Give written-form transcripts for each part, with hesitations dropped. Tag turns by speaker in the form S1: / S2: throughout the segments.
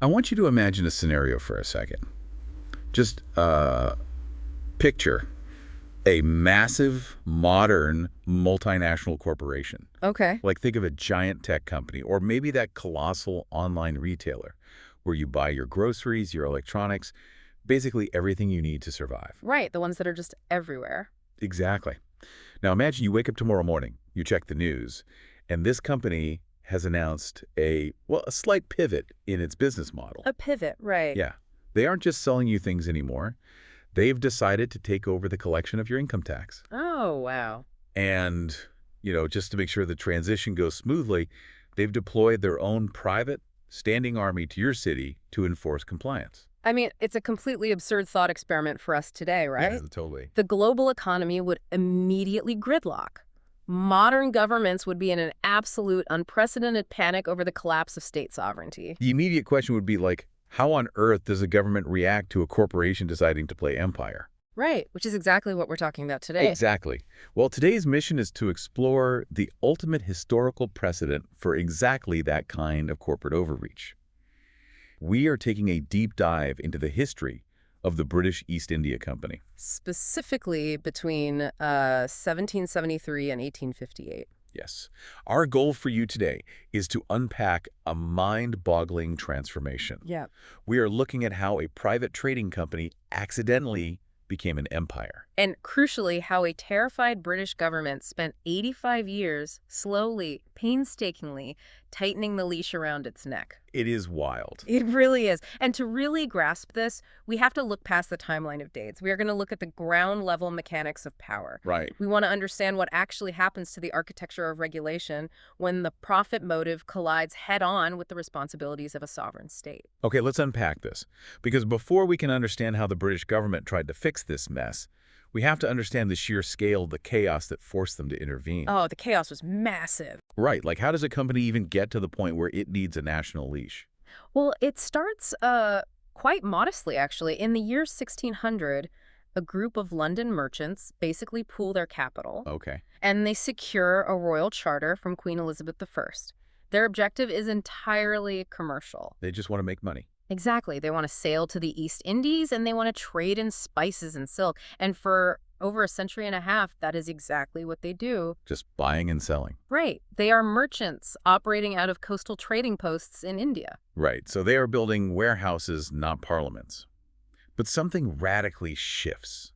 S1: I want you to imagine a scenario for a second. Just picture a massive, modern, multinational corporation.
S2: Okay.
S1: Like think of a giant tech company, or maybe that colossal online retailer where you buy your groceries, your electronics, basically everything you need to survive.
S2: Right, the ones that are just everywhere.
S1: Exactly. Now imagine you wake up tomorrow morning, you check the news, and this company has announced a slight pivot in its business model.
S2: A pivot, right.
S1: Yeah. They aren't just selling you things anymore. They've decided to take over the collection of your income tax.
S2: Oh, wow.
S1: And, just to make sure the transition goes smoothly, they've deployed their own private standing army to your city to enforce compliance.
S2: I mean, it's a completely absurd thought experiment for us today, right?
S1: Yeah, totally.
S2: The global economy would immediately gridlock. Modern governments would be in an absolute unprecedented panic over the collapse of state sovereignty.
S1: The immediate question would be like, how on earth does a government react to a corporation deciding to play empire?
S2: Right, which is exactly what we're talking about today.
S1: Exactly. Well, today's mission is to explore the ultimate historical precedent for exactly that kind of corporate overreach. We are taking a deep dive into the history of the British East India Company.
S2: Specifically between 1773 and 1858.
S1: Yes. Our goal for you today is to unpack a mind-boggling transformation.
S2: Yeah.
S1: We are looking at how a private trading company accidentally became an empire.
S2: And crucially, how a terrified British government spent 85 years slowly, painstakingly tightening the leash around its neck.
S1: It is wild.
S2: It really is. And to really grasp this, we have to look past the timeline of dates. We are going to look at the ground level mechanics of power.
S1: Right.
S2: We want to understand what actually happens to the architecture of regulation when the profit motive collides head-on with the responsibilities of a sovereign state.
S1: Okay, let's unpack this. Because before we can understand how the British government tried to fix this mess, we have to understand the sheer scale of the chaos that forced them to intervene.
S2: Oh, the chaos was massive.
S1: Right, like how does a company even get to the point where it needs a national leash?
S2: Well, it starts quite modestly, actually. In the year 1600, a group of London merchants basically pool their capital,
S1: Okay.
S2: and they secure a royal charter from Queen Elizabeth I. Their objective is entirely commercial.
S1: They just want to make money.
S2: Exactly. They want to sail to the East Indies, and they want to trade in spices and silk. And for over a century and a half, that is exactly what they do.
S1: Just buying and selling.
S2: Right. They are merchants operating out of coastal trading posts in India.
S1: Right, so they are building warehouses, not parliaments. But something radically shifts.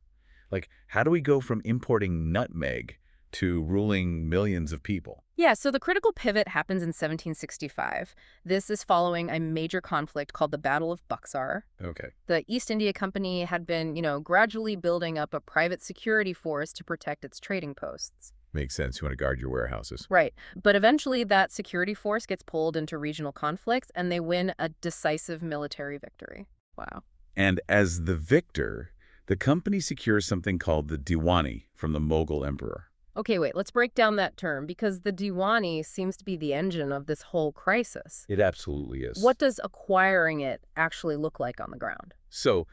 S1: Like, how do we go from importing nutmeg to ruling millions of people?
S2: Yeah, so the critical pivot happens in 1765. This is following a major conflict called the Battle of Buxar.
S1: Okay.
S2: The East India Company had been, gradually building up a private security force to protect its trading posts.
S1: Makes sense. You want to guard your warehouses.
S2: Right. But eventually that security force gets pulled into regional conflicts, and they win a decisive military victory. Wow.
S1: And as the victor, the company secures something called the Diwani from the Mughal emperor.
S2: Okay, wait, let's break down that term, because the Diwani seems to be the engine of this whole crisis.
S1: It absolutely is.
S2: What does acquiring it actually look like on the ground?
S1: So,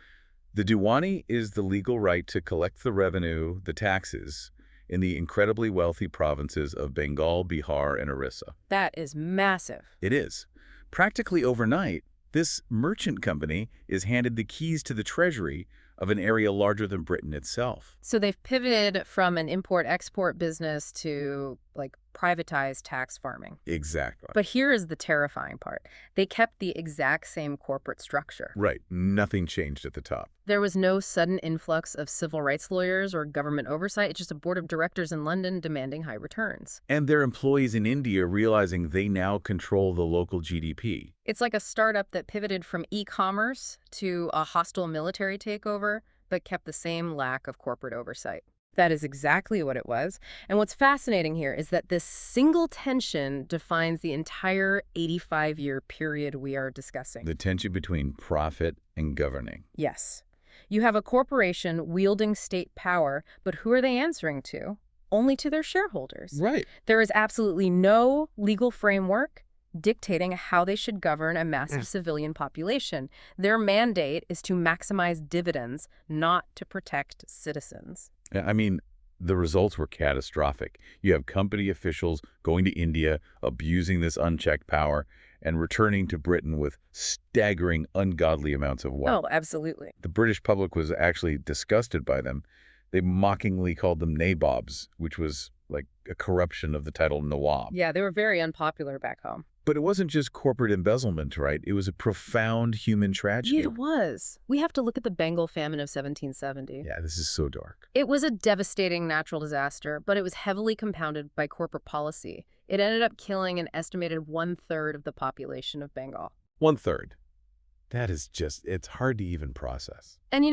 S1: the Diwani is the legal right to collect the revenue, the taxes, in the incredibly wealthy provinces of Bengal, Bihar, and Orissa.
S2: That is massive.
S1: It is. Practically overnight, this merchant company is handed the keys to the treasury of an area larger than Britain itself.
S2: So they've pivoted from an import-export business to, privatized tax farming.
S1: Exactly.
S2: But here is the terrifying part. They kept the exact same corporate structure.
S1: Right. Nothing changed at the top.
S2: There was no sudden influx of civil rights lawyers or government oversight. It's just a board of directors in London demanding high returns.
S1: And their employees in India realizing they now control the local GDP.
S2: It's like a startup that pivoted from e-commerce to a hostile military takeover, but kept the same lack of corporate oversight. That is exactly what it was. And what's fascinating here is that this single tension defines the entire 85-year period we are discussing.
S1: The tension between profit and governing.
S2: Yes. You have a corporation wielding state power, but who are they answering to? Only to their shareholders.
S1: Right.
S2: There is absolutely no legal framework dictating how they should govern a massive civilian population. Their mandate is to maximize dividends, not to protect citizens.
S1: I mean, the results were catastrophic. You have company officials going to India, abusing this unchecked power, and returning to Britain with staggering, ungodly amounts of wealth.
S2: Oh, absolutely.
S1: The British public was actually disgusted by them. They mockingly called them nabobs, which was like a corruption of the title Nawab.
S2: Yeah, they were very unpopular back home.
S1: But it wasn't just corporate embezzlement, right? It was a profound human tragedy.
S2: It was. We have to look at the Bengal famine of 1770.
S1: Yeah, this is so dark.
S2: It was a devastating natural disaster, but it was heavily compounded by corporate policy. It ended up killing an estimated 1/3 of the population of Bengal.
S1: 1/3. That is just, it's hard to even process.
S2: And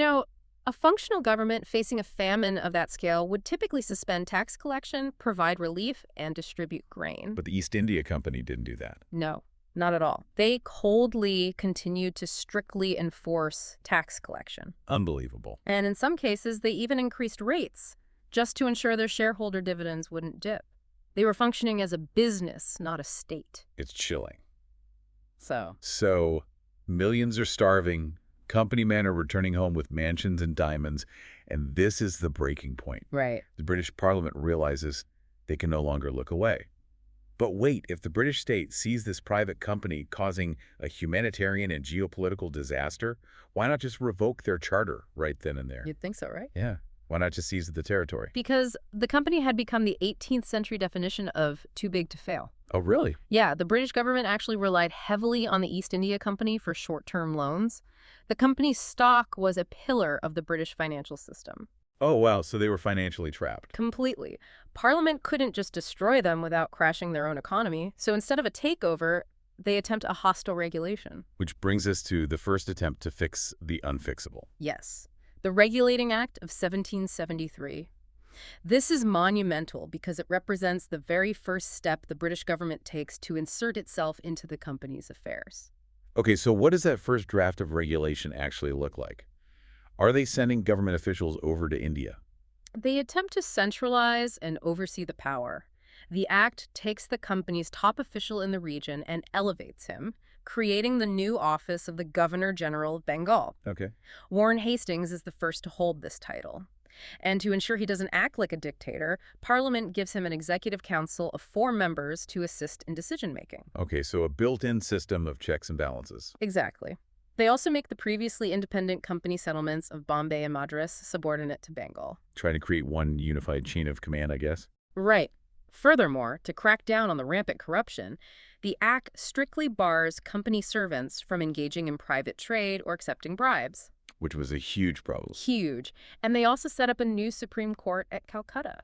S2: a functional government facing a famine of that scale would typically suspend tax collection, provide relief, and distribute grain.
S1: But the East India Company didn't do that.
S2: No, not at all. They coldly continued to strictly enforce tax collection.
S1: Unbelievable.
S2: And in some cases, they even increased rates just to ensure their shareholder dividends wouldn't dip. They were functioning as a business, not a state.
S1: It's chilling.
S2: So,
S1: millions are starving, company men are returning home with mansions and diamonds, and this is the breaking point.
S2: right.
S1: The British Parliament realizes they can no longer look away. But wait, if the British state sees this private company causing a humanitarian and geopolitical disaster, why not just revoke their charter right then and there?
S2: You'd think so, right?
S1: Yeah. Why not just seize the territory?
S2: Because the company had become the 18th century definition of too big to fail.
S1: Oh, really?
S2: Yeah, the British government actually relied heavily on the East India Company for short-term loans. The company's stock was a pillar of the British financial system.
S1: Oh, wow. So they were financially trapped.
S2: Completely. Parliament couldn't just destroy them without crashing their own economy. So instead of a takeover, they attempt a hostile regulation.
S1: Which brings us to the first attempt to fix the unfixable.
S2: Yes. The Regulating Act of 1773. This is monumental because it represents the very first step the British government takes to insert itself into the company's affairs.
S1: Okay, so what does that first draft of regulation actually look like? Are they sending government officials over to India?
S2: They attempt to centralize and oversee the power. The act takes the company's top official in the region and elevates him, creating the new office of the Governor General of Bengal.
S1: Okay.
S2: Warren Hastings is the first to hold this title. And to ensure he doesn't act like a dictator, Parliament gives him an executive council of 4 members to assist in decision-making.
S1: Okay, so a built-in system of checks and balances.
S2: Exactly. They also make the previously independent company settlements of Bombay and Madras subordinate to Bengal.
S1: Trying to create one unified chain of command, I guess.
S2: Right. Furthermore, to crack down on the rampant corruption, the Act strictly bars company servants from engaging in private trade or accepting bribes.
S1: Which was a huge problem.
S2: Huge. And they also set up a new Supreme Court at Calcutta.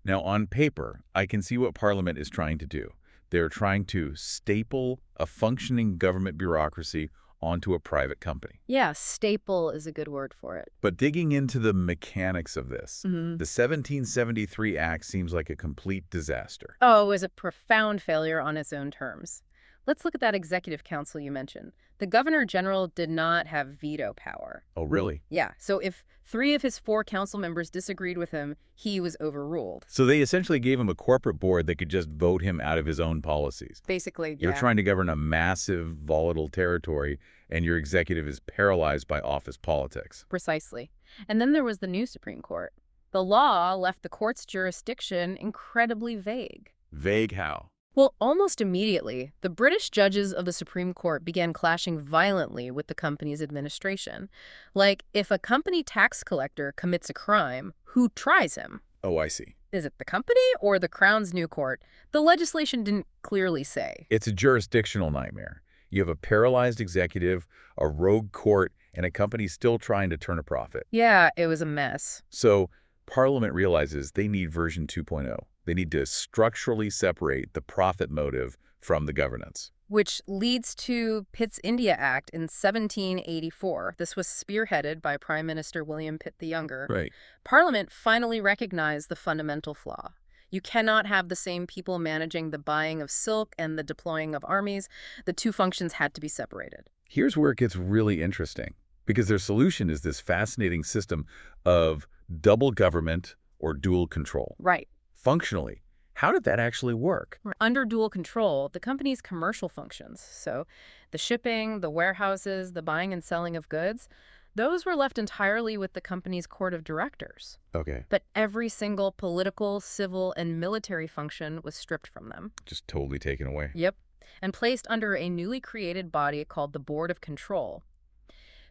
S1: Now, on paper, I can see what Parliament is trying to do. They're trying to staple a functioning government bureaucracy onto a private company.
S2: Yeah, staple is a good word for it.
S1: But digging into the mechanics of this,
S2: Mm-hmm.
S1: the 1773 Act seems like a complete disaster.
S2: Oh, it was a profound failure on its own terms. Let's look at that executive council you mentioned. The Governor General did not have veto power.
S1: Oh, really?
S2: Yeah, so if 3 of his 4 council members disagreed with him, he was overruled.
S1: So they essentially gave him a corporate board that could just vote him out of his own policies.
S2: Basically,
S1: You're
S2: yeah.
S1: trying to govern a massive, volatile territory, and your executive is paralyzed by office politics.
S2: Precisely. And then there was the new Supreme Court. The law left the court's jurisdiction incredibly vague.
S1: Vague how?
S2: Well, almost immediately, the British judges of the Supreme Court began clashing violently with the company's administration. Like, if a company tax collector commits a crime, who tries him?
S1: Oh, I see.
S2: Is it the company or the Crown's new court? The legislation didn't clearly say.
S1: It's a jurisdictional nightmare. You have a paralyzed executive, a rogue court, and a company still trying to turn a profit.
S2: Yeah, it was a mess.
S1: So Parliament realizes they need version 2.0. They need to structurally separate the profit motive from the governance.
S2: Which leads to Pitt's India Act in 1784. This was spearheaded by Prime Minister William Pitt the Younger.
S1: Right.
S2: Parliament finally recognized the fundamental flaw. You cannot have the same people managing the buying of silk and the deploying of armies. The 2 functions had to be separated.
S1: Here's where it gets really interesting, because their solution is this fascinating system of double government or dual control.
S2: Right.
S1: Functionally, how did that actually work?
S2: Under dual control, the company's commercial functions, so the shipping, the warehouses, the buying and selling of goods, those were left entirely with the company's court of directors.
S1: Okay.
S2: But every single political, civil, and military function was stripped from them.
S1: Just totally taken away.
S2: Yep. and placed under a newly created body called the Board of Control.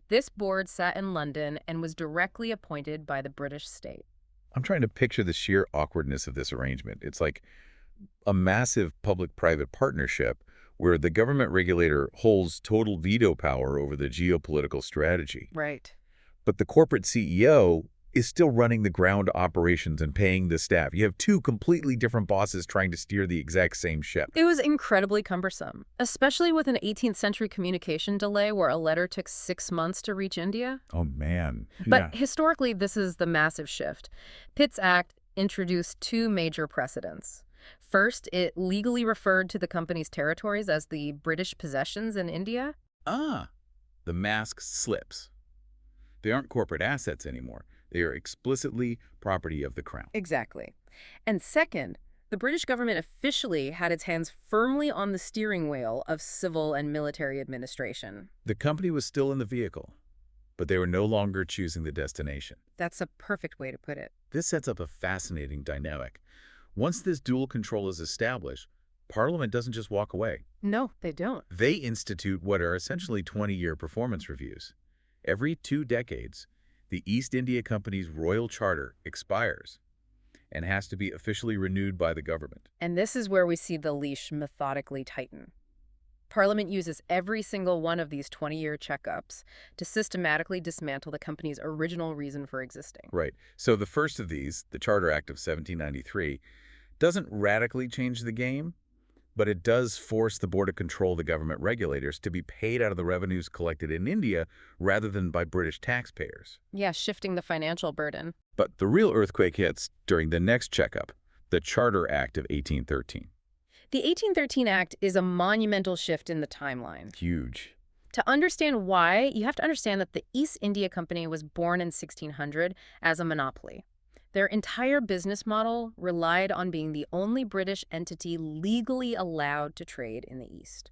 S2: This board sat in London and was directly appointed by the British state.
S1: I'm trying to picture the sheer awkwardness of this arrangement. It's like a massive public-private partnership where the government regulator holds total veto power over the geopolitical strategy.
S2: Right.
S1: But the corporate CEO is still running the ground operations and paying the staff. You have two completely different bosses trying to steer the exact same ship.
S2: It was incredibly cumbersome, especially with an 18th century communication delay where a letter took 6 months to reach India.
S1: Oh, man.
S2: But historically, this is the massive shift. Pitt's Act introduced two major precedents. First, it legally referred to the company's territories as the British possessions in India.
S1: The mask slips. They aren't corporate assets anymore. They are explicitly property of the crown.
S2: Exactly. And second, the British government officially had its hands firmly on the steering wheel of civil and military administration.
S1: The company was still in the vehicle, but they were no longer choosing the destination.
S2: That's a perfect way to put it.
S1: This sets up a fascinating dynamic. Once this dual control is established, Parliament doesn't just walk away.
S2: No, they don't.
S1: They institute what are essentially 20-year performance reviews. Every 2 decades, the East India Company's royal charter expires and has to be officially renewed by the government.
S2: And this is where we see the leash methodically tighten. Parliament uses every single one of these 20-year checkups to systematically dismantle the company's original reason for existing.
S1: Right. So the first of these, the Charter Act of 1793, doesn't radically change the game, but it does force the Board of Control, the government regulators, to be paid out of the revenues collected in India rather than by British taxpayers.
S2: Yeah, shifting the financial burden.
S1: But the real earthquake hits during the next checkup, the Charter Act of 1813.
S2: The 1813 Act is a monumental shift in the timeline.
S1: Huge.
S2: To understand why, you have to understand that the East India Company was born in 1600 as a monopoly. Their entire business model relied on being the only British entity legally allowed to trade in the East.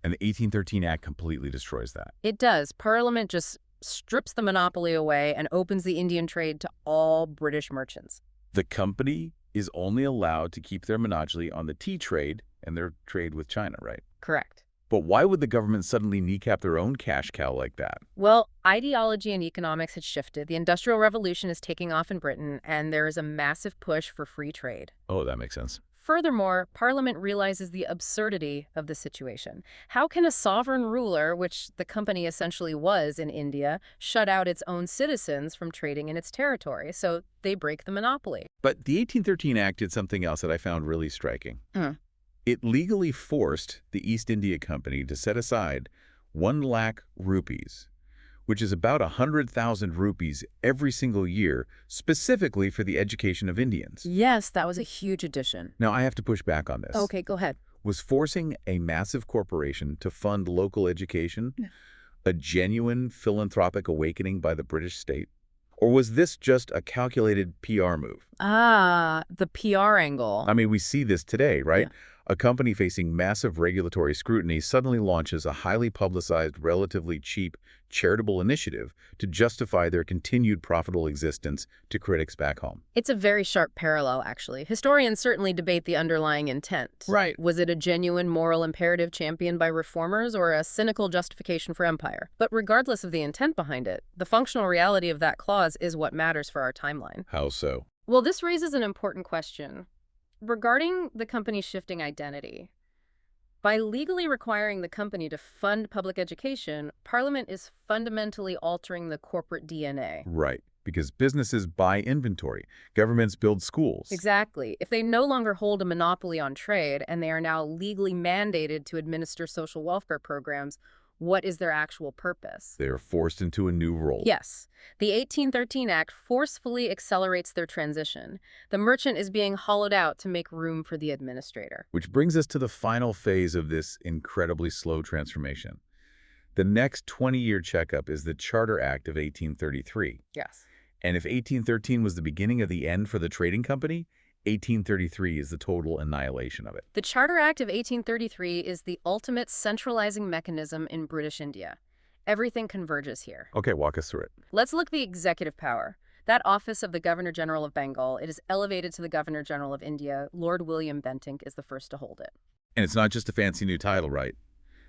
S1: And the 1813 Act completely destroys that.
S2: It does. Parliament just strips the monopoly away and opens the Indian trade to all British merchants.
S1: The company is only allowed to keep their monopoly on the tea trade and their trade with China, right?
S2: Correct.
S1: But why would the government suddenly kneecap their own cash cow like that?
S2: Well, ideology and economics had shifted. The Industrial Revolution is taking off in Britain, and there is a massive push for free trade.
S1: Oh, that makes sense.
S2: Furthermore, Parliament realizes the absurdity of the situation. How can a sovereign ruler, which the company essentially was in India, shut out its own citizens from trading in its territory? So they break the monopoly.
S1: But the 1813 Act did something else that I found really striking. It legally forced the East India Company to set aside 1 lakh rupees, which is about 100,000 rupees every single year, specifically for the education of Indians.
S2: Yes, that was a huge addition.
S1: Now, I have to push back on this.
S2: Okay, go ahead.
S1: Was forcing a massive corporation to fund local education a genuine philanthropic awakening by the British state? Or was this just a calculated PR move?
S2: The PR angle.
S1: I mean, we see this today, right?
S2: Yeah.
S1: A company facing massive regulatory scrutiny suddenly launches a highly publicized, relatively cheap, charitable initiative to justify their continued profitable existence to critics back home.
S2: It's a very sharp parallel, actually. Historians certainly debate the underlying intent.
S1: Right.
S2: Was it a genuine moral imperative championed by reformers or a cynical justification for empire? But regardless of the intent behind it, the functional reality of that clause is what matters for our timeline.
S1: How so?
S2: Well, this raises an important question. Regarding the company's shifting identity, by legally requiring the company to fund public education, Parliament is fundamentally altering the corporate DNA.
S1: Right, because businesses buy inventory, governments build schools.
S2: Exactly. If they no longer hold a monopoly on trade and they are now legally mandated to administer social welfare programs, what is their actual purpose?
S1: They are forced into a new role.
S2: Yes. The 1813 Act forcefully accelerates their transition. The merchant is being hollowed out to make room for the administrator.
S1: Which brings us to the final phase of this incredibly slow transformation. The next 20-year checkup is the Charter Act of 1833.
S2: Yes.
S1: And if 1813 was the beginning of the end for the trading company, 1833 is the total annihilation of it.
S2: The Charter Act of 1833 is the ultimate centralizing mechanism in British India. Everything converges here.
S1: Okay, walk us through it.
S2: Let's look at the executive power. That office of the Governor-General of Bengal, it is elevated to the Governor-General of India. Lord William Bentinck is the first to hold it.
S1: And it's not just a fancy new title, right?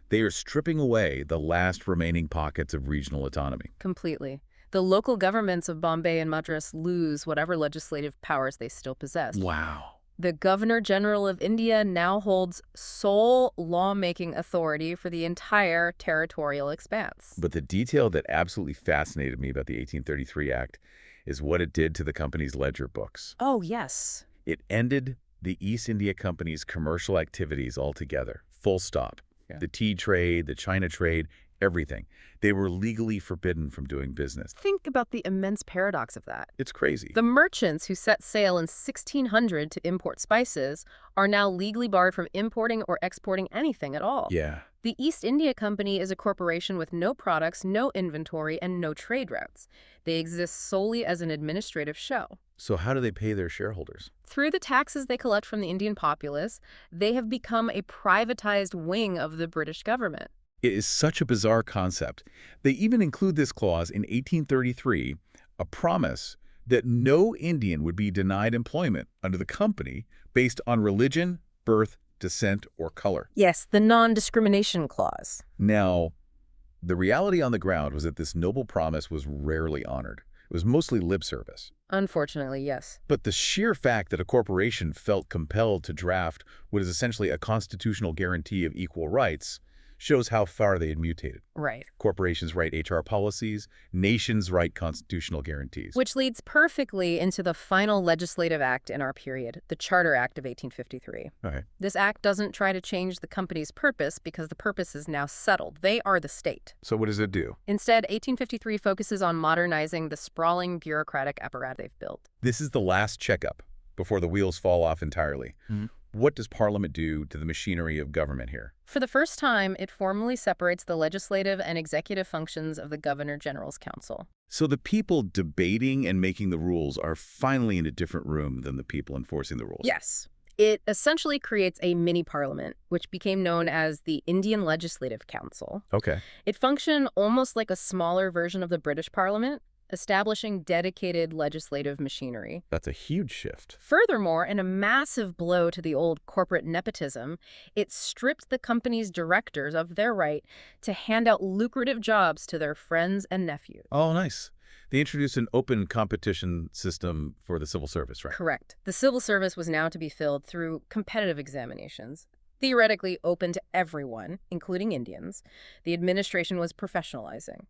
S1: They are stripping away the last remaining pockets of regional autonomy.
S2: Completely. The local governments of Bombay and Madras lose whatever legislative powers they still possessed.
S1: Wow.
S2: The Governor General of India now holds sole lawmaking authority for the entire territorial expanse.
S1: But the detail that absolutely fascinated me about the 1833 Act is what it did to the company's ledger books.
S2: Oh, yes.
S1: It ended the East India Company's commercial activities altogether, full stop.
S2: Yeah.
S1: The tea trade, the China trade, everything. They were legally forbidden from doing business.
S2: Think about the immense paradox of that.
S1: It's crazy.
S2: The merchants who set sail in 1600 to import spices are now legally barred from importing or exporting anything at all.
S1: Yeah.
S2: The East India Company is a corporation with no products, no inventory, and no trade routes. They exist solely as an administrative show.
S1: So how do they pay their shareholders?
S2: Through the taxes they collect from the Indian populace, they have become a privatized wing of the British government.
S1: It is such a bizarre concept. They even include this clause in 1833, a promise that no Indian would be denied employment under the company based on religion, birth, descent, or color.
S2: Yes, the non-discrimination clause.
S1: Now, the reality on the ground was that this noble promise was rarely honored. It was mostly lip service.
S2: Unfortunately, yes.
S1: But the sheer fact that a corporation felt compelled to draft what is essentially a constitutional guarantee of equal rights shows how far they had mutated.
S2: Right.
S1: Corporations write HR policies, nations write constitutional guarantees.
S2: Which leads perfectly into the final legislative act in our period, the Charter Act of 1853.
S1: Okay.
S2: This act doesn't try to change the company's purpose because the purpose is now settled. They are the state.
S1: So what does it do?
S2: Instead, 1853 focuses on modernizing the sprawling bureaucratic apparatus they've built.
S1: This is the last checkup before the wheels fall off entirely. What does Parliament do to the machinery of government here?
S2: For the first time, it formally separates the legislative and executive functions of the Governor-General's Council.
S1: So the people debating and making the rules are finally in a different room than the people enforcing the rules.
S2: Yes. It essentially creates a mini-parliament, which became known as the Indian Legislative Council.
S1: Okay.
S2: It functioned almost like a smaller version of the British Parliament, establishing dedicated legislative machinery.
S1: That's a huge shift.
S2: Furthermore, in a massive blow to the old corporate nepotism, it stripped the company's directors of their right to hand out lucrative jobs to their friends and nephews.
S1: Oh, nice. They introduced an open competition system for the civil service, right?
S2: Correct. The civil service was now to be filled through competitive examinations, theoretically open to everyone, including Indians. The administration was professionalizing.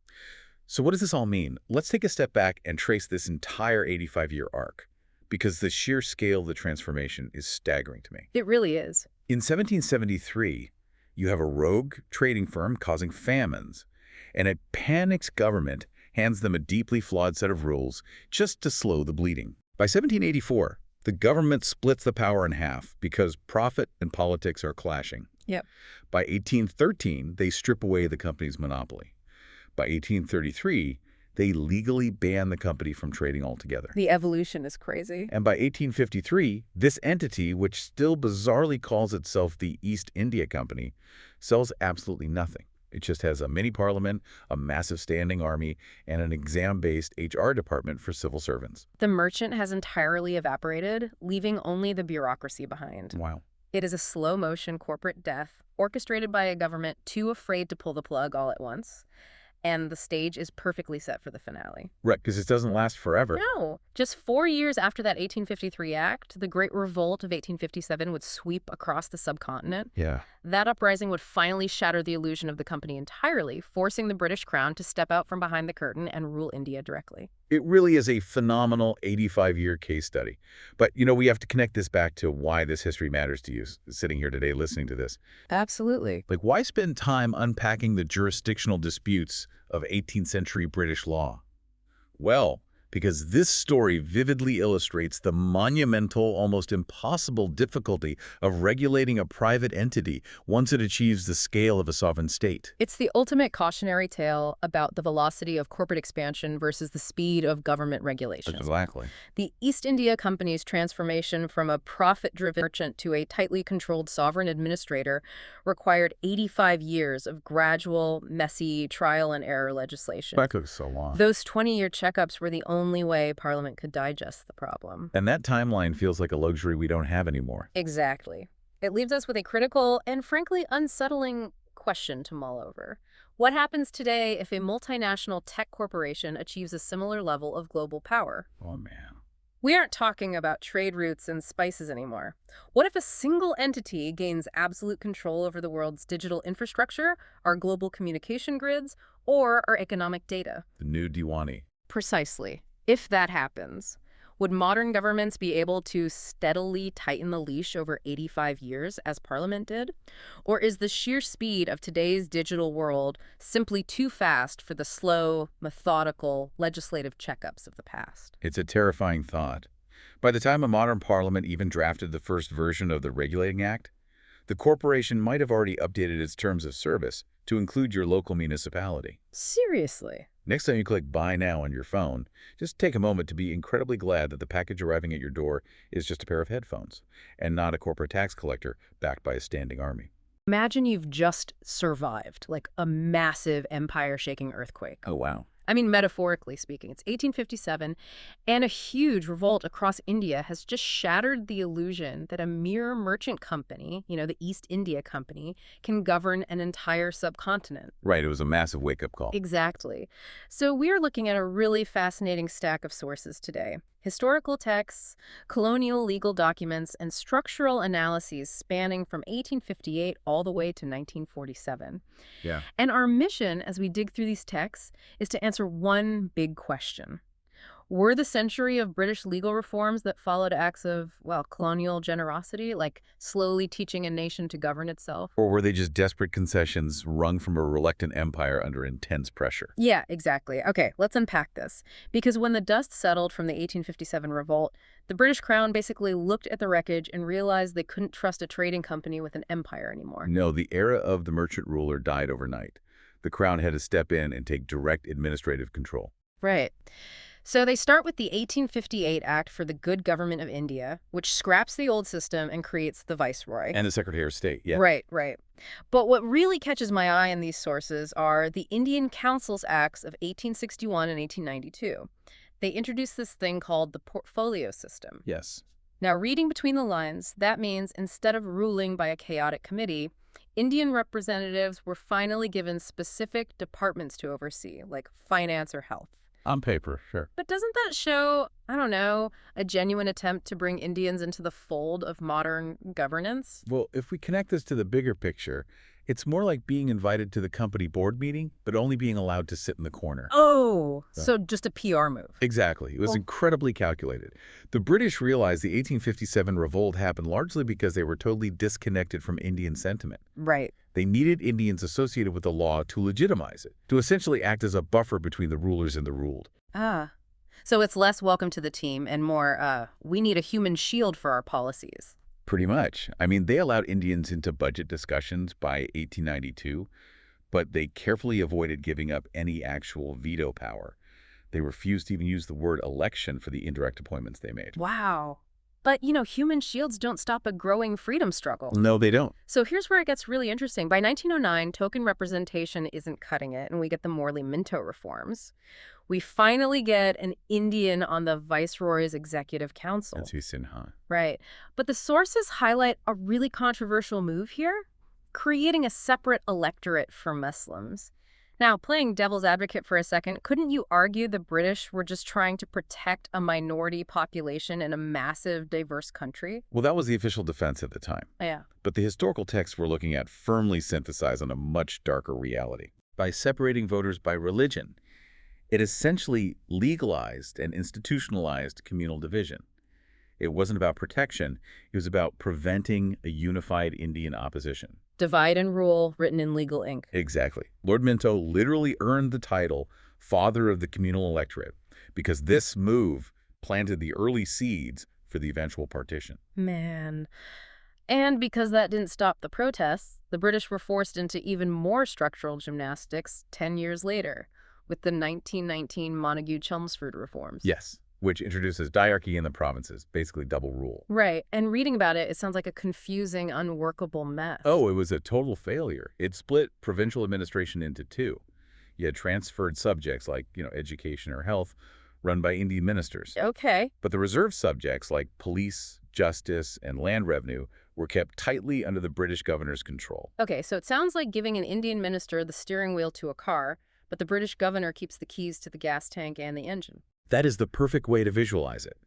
S1: So what does this all mean? Let's take a step back and trace this entire 85-year arc, because the sheer scale of the transformation is staggering to me.
S2: It really is.
S1: In 1773, you have a rogue trading firm causing famines, and a panicked government hands them a deeply flawed set of rules just to slow the bleeding. By 1784, the government splits the power in half because profit and politics are clashing.
S2: Yep.
S1: By 1813, they strip away the company's monopoly. By 1833, they legally ban the company from trading altogether.
S2: The evolution is crazy.
S1: And by 1853, this entity, which still bizarrely calls itself the East India Company, sells absolutely nothing. It just has a mini-parliament, a massive standing army, and an exam-based HR department for civil servants.
S2: The merchant has entirely evaporated, leaving only the bureaucracy behind.
S1: Wow.
S2: It is a slow-motion corporate death orchestrated by a government too afraid to pull the plug all at once. And the stage is perfectly set for the finale.
S1: Right, because it doesn't last forever.
S2: No. Just 4 years after that 1853 act, the Great Revolt of 1857 would sweep across the subcontinent.
S1: Yeah.
S2: That uprising would finally shatter the illusion of the company entirely, forcing the British crown to step out from behind the curtain and rule India directly.
S1: It really is a phenomenal 85-year case study. But, we have to connect this back to why this history matters to you, sitting here today listening to this.
S2: Absolutely.
S1: Like, why spend time unpacking the jurisdictional disputes of 18th century British law? Well, because this story vividly illustrates the monumental, almost impossible difficulty of regulating a private entity once it achieves the scale of a sovereign state.
S2: It's the ultimate cautionary tale about the velocity of corporate expansion versus the speed of government regulation.
S1: Exactly.
S2: The East India Company's transformation from a profit-driven merchant to a tightly controlled sovereign administrator required 85 years of gradual, messy, trial-and-error legislation.
S1: That took so long.
S2: Those 20-year checkups were the only way Parliament could digest the problem.
S1: And that timeline feels like a luxury we don't have anymore.
S2: Exactly. It leaves us with a critical and frankly unsettling question to mull over. What happens today if a multinational tech corporation achieves a similar level of global power?
S1: Oh, man.
S2: We aren't talking about trade routes and spices anymore. What if a single entity gains absolute control over the world's digital infrastructure, our global communication grids, or our economic data?
S1: The new Diwani.
S2: Precisely. If that happens, would modern governments be able to steadily tighten the leash over 85 years, as Parliament did? Or is the sheer speed of today's digital world simply too fast for the slow, methodical, legislative checkups of the past?
S1: It's a terrifying thought. By the time a modern parliament even drafted the first version of the Regulating Act, the corporation might have already updated its terms of service to include your local municipality.
S2: Seriously?
S1: Next time you click Buy Now on your phone, just take a moment to be incredibly glad that the package arriving at your door is just a pair of headphones and not a corporate tax collector backed by a standing army.
S2: Imagine you've just survived, like a massive empire-shaking earthquake.
S1: Oh, wow.
S2: I mean, metaphorically speaking. It's 1857, and a huge revolt across India has just shattered the illusion that a mere merchant company, the East India Company, can govern an entire subcontinent.
S1: Right, it was a massive wake-up call.
S2: Exactly. So we're looking at a really fascinating stack of sources today. Historical texts, colonial legal documents, and structural analyses spanning from 1858 all the way to 1947.
S1: Yeah.
S2: And our mission as we dig through these texts is to answer one big question. Were the century of British legal reforms that followed acts of, colonial generosity, like slowly teaching a nation to govern itself?
S1: Or were they just desperate concessions wrung from a reluctant empire under intense pressure?
S2: Yeah, exactly. Okay, let's unpack this. Because when the dust settled from the 1857 revolt, the British Crown basically looked at the wreckage and realized they couldn't trust a trading company with an empire anymore.
S1: No, the era of the merchant ruler died overnight. The Crown had to step in and take direct administrative control.
S2: Right. So they start with the 1858 Act for the Good Government of India, which scraps the old system and creates the Viceroy.
S1: And the Secretary of State, yeah.
S2: Right, right. But what really catches my eye in these sources are the Indian Councils Acts of 1861 and 1892. They introduced this thing called the portfolio system.
S1: Yes.
S2: Now, reading between the lines, that means instead of ruling by a chaotic committee, Indian representatives were finally given specific departments to oversee, like finance or health.
S1: On paper, sure.
S2: But doesn't that show, a genuine attempt to bring Indians into the fold of modern governance?
S1: Well, if we connect this to the bigger picture, it's more like being invited to the company board meeting, but only being allowed to sit in the corner.
S2: Oh, so just a PR move.
S1: Exactly. It was incredibly calculated. The British realized the 1857 revolt happened largely because they were totally disconnected from Indian sentiment.
S2: Right.
S1: They needed Indians associated with the law to legitimize it, to essentially act as a buffer between the rulers and the ruled.
S2: Ah. So it's less welcome to the team and more, we need a human shield for our policies.
S1: Pretty much. I mean, they allowed Indians into budget discussions by 1892, but they carefully avoided giving up any actual veto power. They refused to even use the word election for the indirect appointments they made.
S2: Wow. But, human shields don't stop a growing freedom struggle.
S1: No, they don't.
S2: So here's where it gets really interesting. By 1909, token representation isn't cutting it, and we get the Morley-Minto reforms. We finally get an Indian on the Viceroy's Executive Council.
S1: That's Sinha.
S2: Right. But the sources highlight a really controversial move here, creating a separate electorate for Muslims. Now, playing devil's advocate for a second, couldn't you argue the British were just trying to protect a minority population in a massive, diverse country?
S1: Well, that was the official defense at the time.
S2: Yeah.
S1: But the historical texts we're looking at firmly synthesize on a much darker reality. By separating voters by religion, it essentially legalized and institutionalized communal division. It wasn't about protection. It was about preventing a unified Indian opposition.
S2: Divide and rule, written in legal ink.
S1: Exactly. Lord Minto literally earned the title Father of the Communal Electorate because this move planted the early seeds for the eventual partition.
S2: Man. And because that didn't stop the protests, the British were forced into even more structural gymnastics 10 years later with the 1919 Montagu-Chelmsford reforms.
S1: Yes, which introduces diarchy in the provinces, basically double rule.
S2: Right, and reading about it, it sounds like a confusing, unworkable mess.
S1: Oh, it was a total failure. It split provincial administration into two. You had transferred subjects like, education or health, run by Indian ministers.
S2: Okay.
S1: But the reserve subjects like police, justice, and land revenue were kept tightly under the British governor's control.
S2: Okay, so it sounds like giving an Indian minister the steering wheel to a car, but the British governor keeps the keys to the gas tank and the engine.
S1: That is the perfect way to visualize it.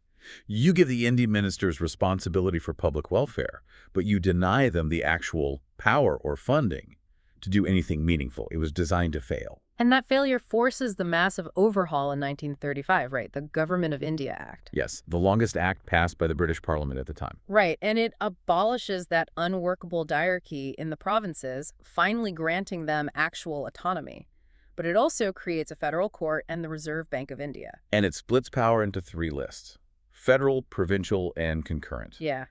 S1: You give the Indian ministers responsibility for public welfare, but you deny them the actual power or funding to do anything meaningful. It was designed to fail.
S2: And that failure forces the massive overhaul in 1935, right? The Government of India Act.
S1: Yes, the longest act passed by the British Parliament at the time.
S2: Right, and it abolishes that unworkable diarchy in the provinces, finally granting them actual autonomy. But it also creates a federal court and the Reserve Bank of India.
S1: And it splits power into 3 lists: federal, provincial, and concurrent.
S2: Yeah.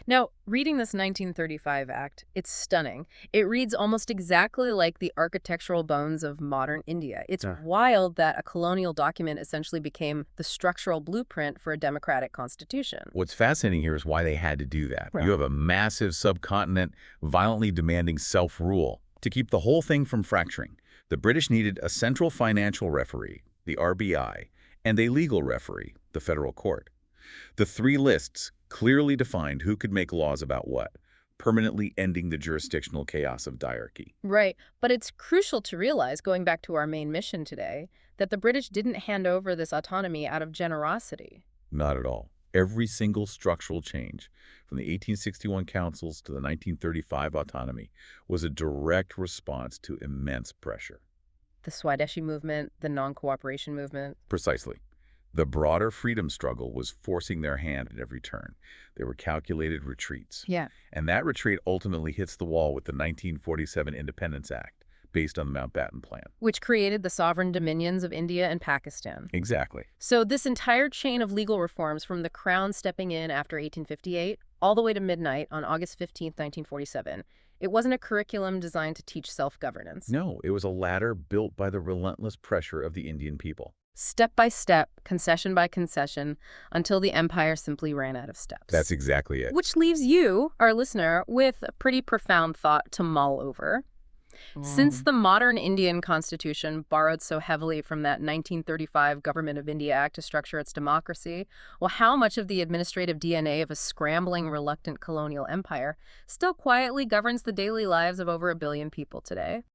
S2: Now, reading this 1935 Act, it's stunning. It reads almost exactly like the architectural bones of modern India. It's wild that a colonial document essentially became the structural blueprint for a democratic constitution.
S1: What's fascinating here is why they had to do that.
S2: Right.
S1: You have a massive subcontinent violently demanding self-rule. To keep the whole thing from fracturing, the British needed a central financial referee, the RBI, and a legal referee, the federal court. The 3 lists clearly defined who could make laws about what, permanently ending the jurisdictional chaos of diarchy.
S2: Right, but it's crucial to realize, going back to our main mission today, that the British didn't hand over this autonomy out of generosity.
S1: Not at all. Every single structural change, from the 1861 councils to the 1935 autonomy, was a direct response to immense pressure.
S2: The Swadeshi movement, the non-cooperation movement.
S1: Precisely. The broader freedom struggle was forcing their hand at every turn. They were calculated retreats.
S2: Yeah.
S1: And that retreat ultimately hits the wall with the 1947 Independence Act, based on the Mountbatten Plan.
S2: Which created the sovereign dominions of India and Pakistan.
S1: Exactly.
S2: So this entire chain of legal reforms, from the Crown stepping in after 1858 all the way to midnight on August 15, 1947, it wasn't a curriculum designed to teach self-governance.
S1: No, it was a ladder built by the relentless pressure of the Indian people.
S2: Step by step, concession by concession, until the empire simply ran out of steps.
S1: That's exactly it.
S2: Which leaves you, our listener, with a pretty profound thought to mull over. Since the modern Indian constitution borrowed so heavily from that 1935 Government of India Act to structure its democracy, well, how much of the administrative DNA of a scrambling, reluctant colonial empire still quietly governs the daily lives of over 1 billion people today?